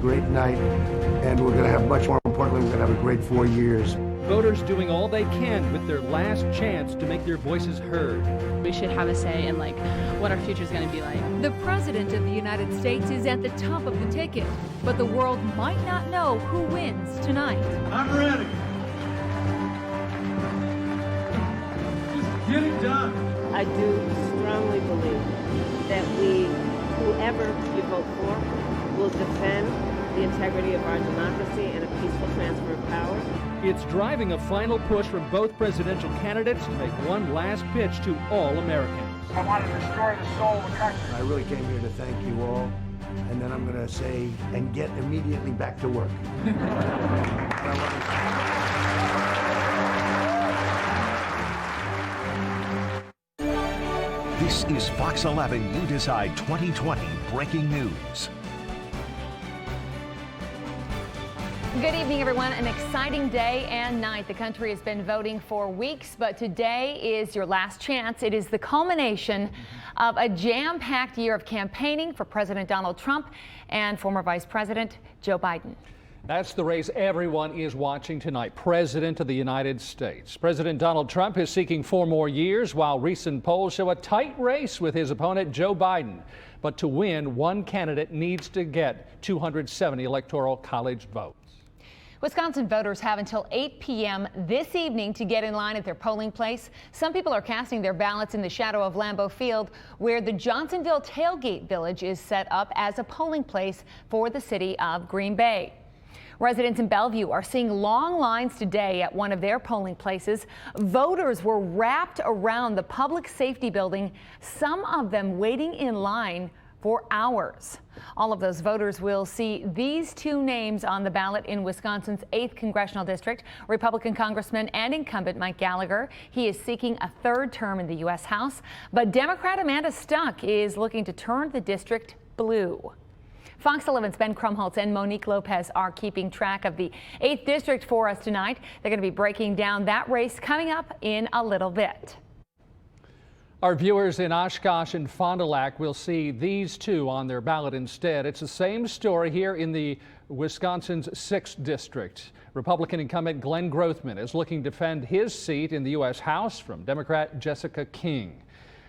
great night, and we're going to have, much more importantly, we're going to have a great 4 years. Voters doing all they can with their last chance to make their voices heard. We should have a say in what our future is going to be like. The President of the United States is at the top of the ticket, but the world might not know who wins tonight. I'm ready. Just get it done. I do strongly believe that whoever you vote for, will defend the integrity of our democracy and a peaceful transfer of power. It's driving a final push from both presidential candidates to make one last pitch to all Americans. I want to destroy the soul of the country. I really came here to thank you all, and then I'm going to say, and get immediately back to work. This is Fox 11 You Decide 2020 breaking news. Good evening, everyone. An exciting day and night. The country has been voting for weeks, but today is your last chance. It is the culmination of a jam-packed year of campaigning for President Donald Trump and former Vice President Joe Biden. That's the race everyone is watching tonight. President of the United States. President Donald Trump is seeking 4 more years, while recent polls show a tight race with his opponent Joe Biden. But to win, one candidate needs to get 270 Electoral College votes. Wisconsin voters have until 8 p.m. this evening to get in line at their polling place. Some people are casting their ballots in the shadow of Lambeau Field, where the Johnsonville Tailgate Village is set up as a polling place for the city of Green Bay. Residents in Bellevue are seeing long lines today at one of their polling places. Voters were wrapped around the public safety building, some of them waiting in line for hours. All of those voters will see these 2 names on the ballot in Wisconsin's 8th congressional district. Republican Congressman and incumbent Mike Gallagher. He is seeking a 3rd term in the U.S. House, but Democrat Amanda Stuck is looking to turn the district blue. Fox 11's Ben Krumholtz and Monique Lopez are keeping track of the 8th district for us tonight. They're going to be breaking down that race coming up in a little bit. Our viewers in Oshkosh and Fond du Lac will see these 2 on their ballot instead. It's the same story here in the Wisconsin's 6th district. Republican incumbent Glenn Grothman is looking to defend his seat in the U.S. House from Democrat Jessica King.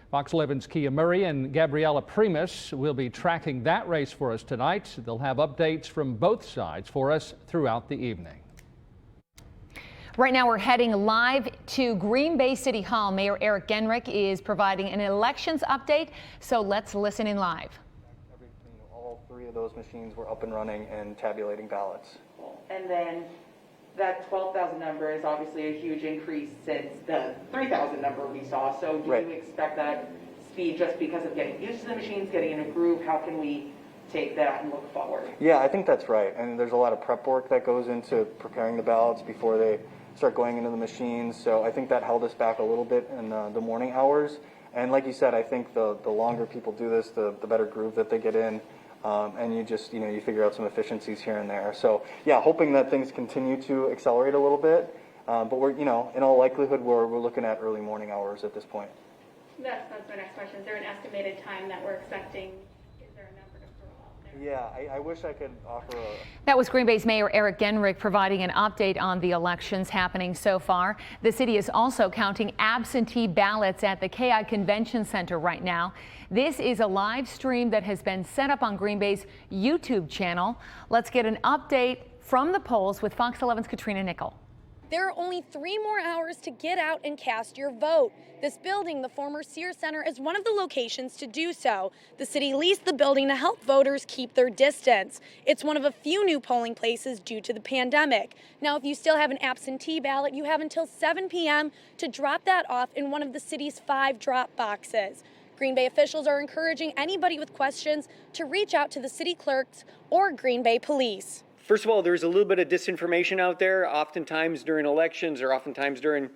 Fox 11's Kia Murray and Gabriella Primus will be tracking that race for us tonight. They'll have updates from both sides for us throughout the evening. Right now we're heading live to Green Bay City Hall. Mayor Eric Genrich is providing an elections update, so let's listen in live. All 3 of those machines were up and running and tabulating ballots. And then that 12,000 number is obviously a huge increase since the 3,000 number we saw. So do you expect that speed just because of getting used to the machines, getting in a groove? How can we take that and look forward? Yeah, I think that's right. And there's a lot of prep work that goes into preparing the ballots before they start going into the machines. So I think that held us back a little bit in the morning hours. And like you said, I think the longer people do this, the better groove that they get in. And you just, you figure out some efficiencies here and there. So yeah, hoping that things continue to accelerate a little bit. But we're, in all likelihood, we're looking at early morning hours at this point. That's my next question. Is there an estimated time that we're expecting? Is there a number to throw out there? Yeah, I wish I could offer a... That was Green Bay's Mayor Eric Genrich providing an update on the elections happening so far. The city is also counting absentee ballots at the KI Convention Center right now. This is a live stream that has been set up on Green Bay's YouTube channel. Let's get an update from the polls with Fox 11's Katrina Nickel. There are only 3 more hours to get out and cast your vote. This building, the former Sears Center, is one of the locations to do so. The city leased the building to help voters keep their distance. It's one of a few new polling places due to the pandemic. Now, if you still have an absentee ballot, you have until 7 p.m. to drop that off in one of the city's 5 drop boxes. Green Bay officials are encouraging anybody with questions to reach out to the city clerks or Green Bay police. First of all, there's a little bit of disinformation out there. Oftentimes during elections or oftentimes during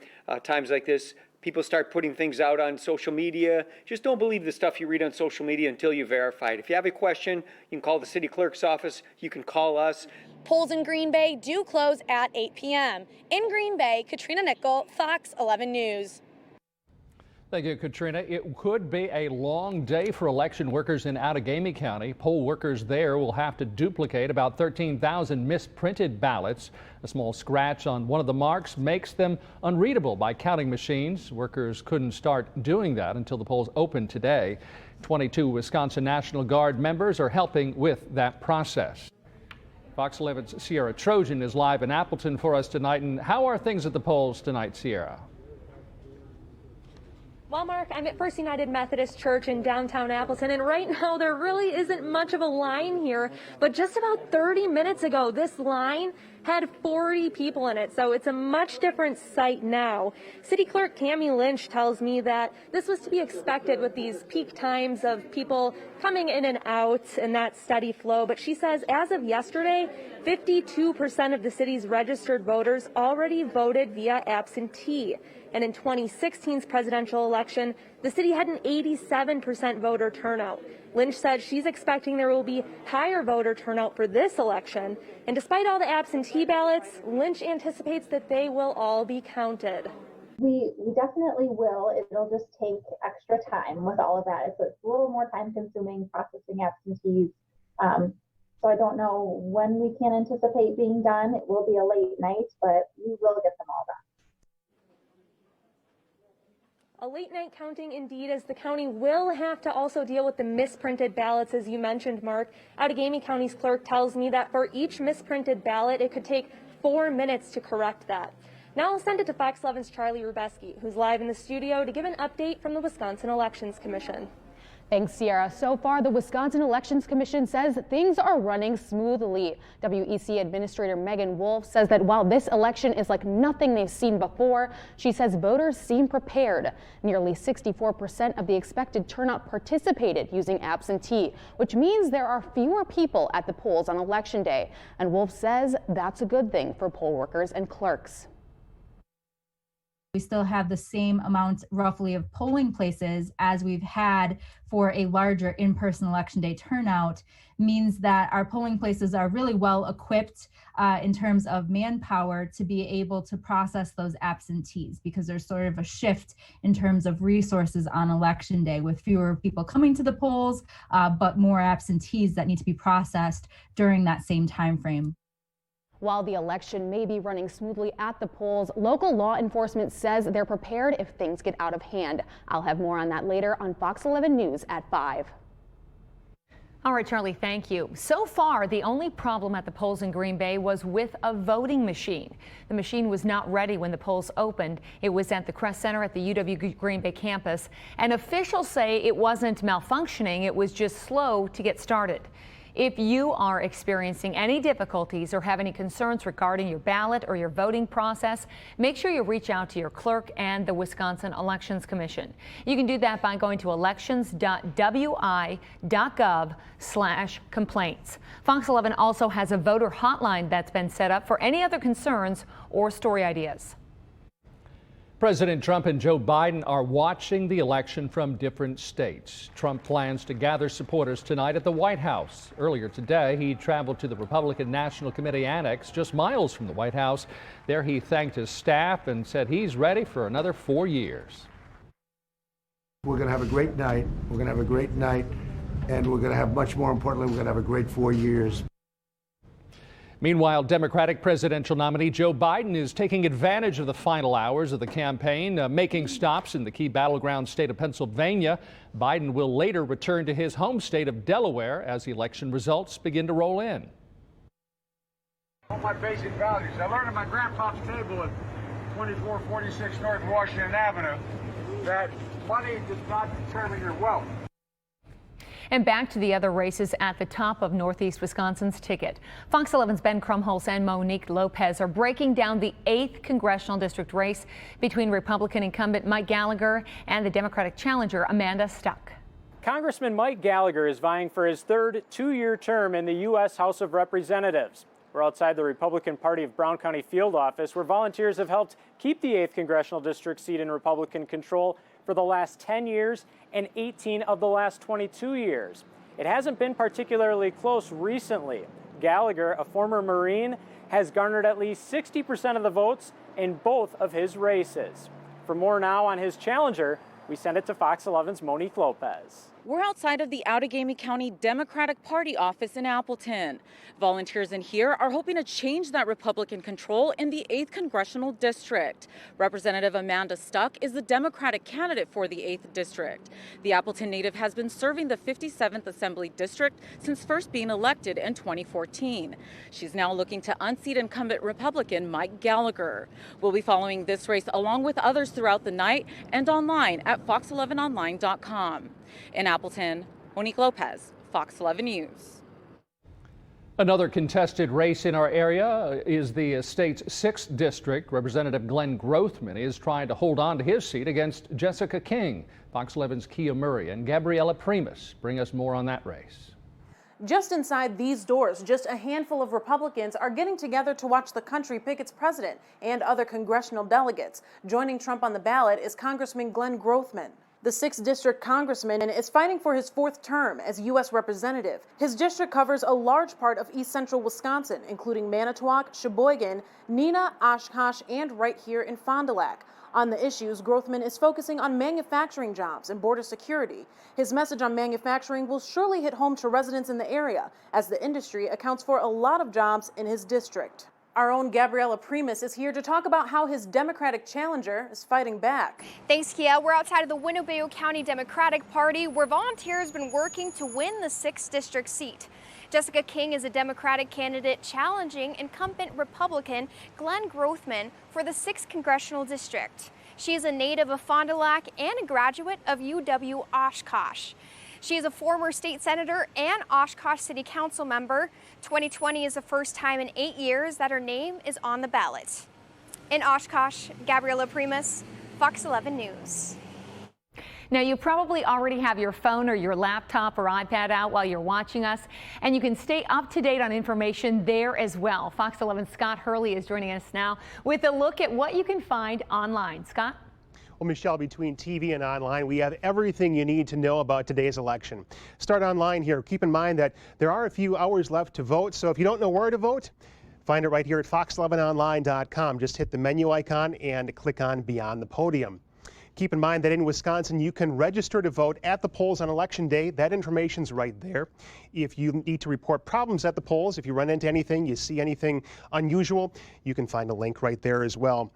times like this, people start putting things out on social media. Just don't believe the stuff you read on social media until you verify it. If you have a question, you can call the city clerk's office. You can call us. Polls in Green Bay do close at 8 p.m. In Green Bay, Katrina Nickel, Fox 11 News. Thank you, Katrina. It could be a long day for election workers in Outagamie County. Poll workers there will have to duplicate about 13,000 misprinted ballots. A small scratch on one of the marks makes them unreadable by counting machines. Workers couldn't start doing that until the polls opened today. 22 Wisconsin National Guard members are helping with that process. Fox 11's Sierra Trojan is live in Appleton for us tonight. And how are things at the polls tonight, Sierra? Well, Mark, I'm at First United Methodist Church in downtown Appleton, and right now there really isn't much of a line here. But just about 30 minutes ago, this line had 40 people in it, so it's a much different sight now. City Clerk Tammy Lynch tells me that this was to be expected with these peak times of people coming in and out and that steady flow. But she says as of yesterday, 52% of the city's registered voters already voted via absentee. And in 2016's presidential election, the city had an 87% voter turnout. Lynch said she's expecting there will be higher voter turnout for this election. And despite all the absentee ballots, Lynch anticipates that they will all be counted. We definitely will. It'll just take extra time with all of that. It's a little more time consuming processing absentees. So I don't know when we can anticipate being done. It will be a late night, but we will get them all done. A late night counting indeed, as the county will have to also deal with the misprinted ballots, as you mentioned, Mark. Outagamie County's clerk tells me that for each misprinted ballot, it could take 4 minutes to correct that. Now I'll send it to Fox 11's Charlie Rubeski, who's live in the studio to give an update from the Wisconsin Elections Commission. Thanks, Sierra. So far, the Wisconsin Elections Commission says things are running smoothly. WEC Administrator Megan Wolf says that while this election is like nothing they've seen before, she says voters seem prepared. Nearly 64% of the expected turnout participated using absentee, which means there are fewer people at the polls on Election Day. And Wolf says that's a good thing for poll workers and clerks. We still have the same amount roughly of polling places as we've had for a larger in-person election day turnout, means that our polling places are really well equipped in terms of manpower to be able to process those absentees, because there's sort of a shift in terms of resources on election day with fewer people coming to the polls, but more absentees that need to be processed during that same time frame. While the election may be running smoothly at the polls, local law enforcement says they're prepared if things get out of hand. I'll have more on that later on Fox 11 News at 5. All right, Charlie, thank you. So far, the only problem at the polls in Green Bay was with a voting machine. The machine was not ready when the polls opened. It was at the Crest Center at the UW Green Bay campus, and officials say it wasn't malfunctioning, it was just slow to get started. If you are experiencing any difficulties or have any concerns regarding your ballot or your voting process, make sure you reach out to your clerk and the Wisconsin Elections Commission. You can do that by going to elections.wi.gov/complaints. Fox 11 also has a voter hotline that's been set up for any other concerns or story ideas. President Trump and Joe Biden are watching the election from different states. Trump plans to gather supporters tonight at the White House. Earlier today, he traveled to the Republican National Committee Annex just miles from the White House. There he thanked his staff and said he's ready for another 4 years. We're going to have a great night. We're going to have a great night. And we're going to have, much more importantly, we're going to have a great 4 years. Meanwhile, Democratic presidential nominee Joe Biden is taking advantage of the final hours of the campaign, making stops in the key battleground state of Pennsylvania. Biden will later return to his home state of Delaware as election results begin to roll in. All my basic values. I learned at my grandpa's table at 2446 North Washington Avenue that money does not determine your wealth. And back to the other races at the top of Northeast Wisconsin's ticket. Fox 11's Ben Krumholz and Monique Lopez are breaking down the 8th congressional district race between Republican incumbent Mike Gallagher and the Democratic challenger Amanda Stuck. Congressman Mike Gallagher is vying for his third two-year term in the U.S. House of Representatives. We're outside the Republican Party of Brown County field office, where volunteers have helped keep the 8th congressional district seat in Republican control for the last 10 years and 18 of the last 22 years. It hasn't been particularly close recently. Gallagher, a former Marine, has garnered at least 60% of the votes in both of his races. For more now on his challenger, We send it to Fox 11's Monique Lopez. We're outside of the Outagamie County Democratic Party office in Appleton. Volunteers in here are hoping to change that Republican control in the 8th Congressional District. Representative Amanda Stuck is the Democratic candidate for the 8th District. The Appleton native has been serving the 57th Assembly District since first being elected in 2014. She's now looking to unseat incumbent Republican Mike Gallagher. We'll be following this race along with others throughout the night and online at fox11online.com. In Appleton, Monique Lopez, Fox 11 News. Another contested race in our area is the state's 6th district. Representative Glenn Grothman is trying to hold on to his seat against Jessica King. Fox 11's Kia Murray and Gabriella Primus bring us more on that race. Just inside these doors, just a handful of Republicans are getting together to watch the country pick its president and other congressional delegates. Joining Trump on the ballot is Congressman Glenn Grothman. The 6th District Congressman is fighting for his 4th term as U.S. Representative. His district covers a large part of east central Wisconsin, including Manitowoc, Sheboygan, Neenah, Oshkosh, and right here in Fond du Lac. On the issues, Grothman is focusing on manufacturing jobs and border security. His message on manufacturing will surely hit home to residents in the area, as the industry accounts for a lot of jobs in his district. Our own Gabriella Primus is here to talk about how his Democratic challenger is fighting back. Thanks, Kia. We're outside of the Winnebago County Democratic Party, where volunteers have been working to win the 6th district seat. Jessica King is a Democratic candidate challenging incumbent Republican Glenn Grothman for the 6th congressional district. She is a native of Fond du Lac and a graduate of UW Oshkosh. She is a former state senator and Oshkosh City Council member. 2020 is the first time in 8 years that her name is on the ballot. In Oshkosh, Gabriella Primus, Fox 11 News. Now, you probably already have your phone or your laptop or iPad out while you're watching us, and you can stay up to date on information there as well. Fox 11's Scott Hurley is joining us now with a look at what you can find online. Scott? Well, Michelle, between TV and online, we have everything you need to know about today's election. Start online here. Keep in mind that there are a few hours left to vote, so if you don't know where to vote, find it right here at fox11online.com. Just hit the menu icon and click on Beyond the Podium. Keep in mind that in Wisconsin, you can register to vote at the polls on Election Day. That information's right there. If you need to report problems at the polls, if you run into anything, you see anything unusual, you can find a link right there as well.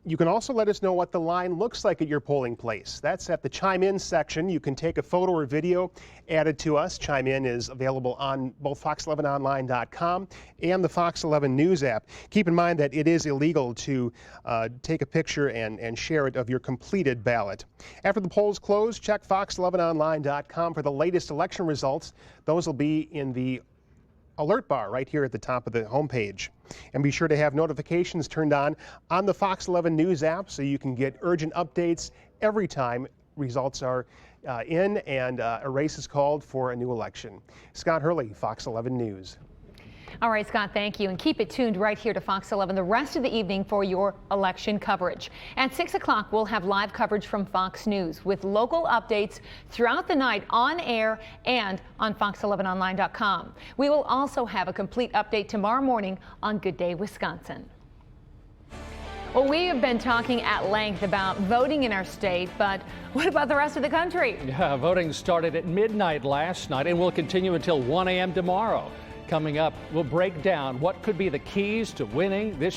You can also let us know what the line looks like at your polling place. That's at the Chime In section. You can take a photo or video, add it to us. Chime In is available on both fox11online.com and the Fox 11 News app. Keep in mind that it is illegal to take a picture and share it of your completed ballot. After the polls close, check fox11online.com for the latest election results. Those will be in the alert bar right here at the top of the homepage. And be sure to have notifications turned on the Fox 11 News app so you can get urgent updates every time results are in and a race is called for a new election. Scott Hurley, Fox 11 News. All right, Scott, thank you. And keep it tuned right here to Fox 11 the rest of the evening for your election coverage. At 6 o'clock, we'll have live coverage from Fox News with local updates throughout the night on air and on fox11online.com. We will also have a complete update tomorrow morning on Good Day Wisconsin. Well, we have been talking at length about voting in our state, but what about the rest of the country? Yeah, voting started at midnight last night and will continue until 1 a.m. tomorrow. Coming up, we'll break down what could be the keys to winning this